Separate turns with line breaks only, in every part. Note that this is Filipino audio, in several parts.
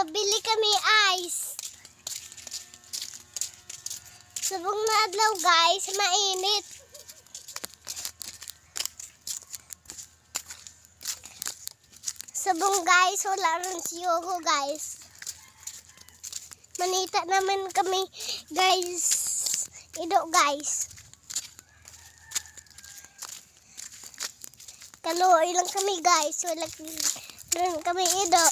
Mabili kami ice. Subong na adlaw guys, mainit. Subong guys, wala rin siyoko guys. Manita naman kami guys. Ido guys. Kaluoy lang kami guys. Wala rin kami ido.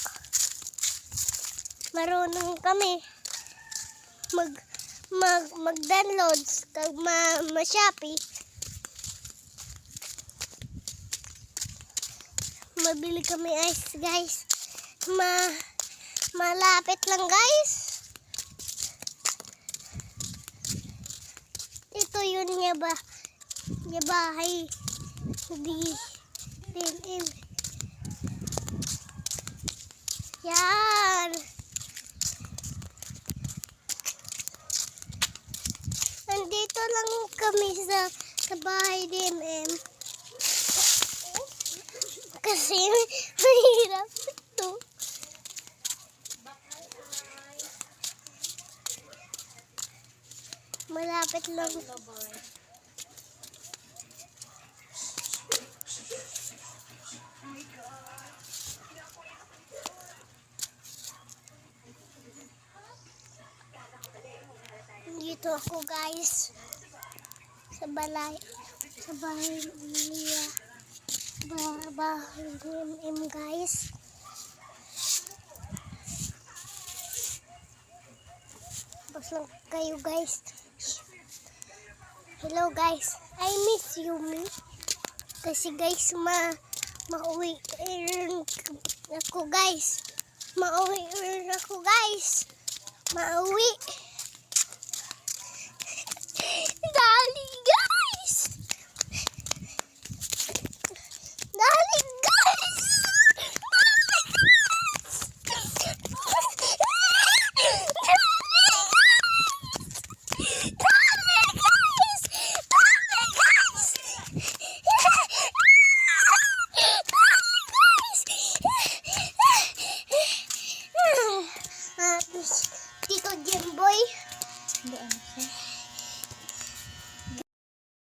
Marunong kami mag-download kag ma-Shopee. Mabili kami ice guys. Malapit lang guys. Ito yun niya bahay. Din. Yan. Nandito lang kami sa bahay DMM. Kasi mahirap ito. Malapit lang. Dito ako guys. Sa bahay niya. Bahay DMM guys. Bas lang kayo guys. Hello guys. I miss you me. Kasi guys mauwi rin ako guys. Mauwi.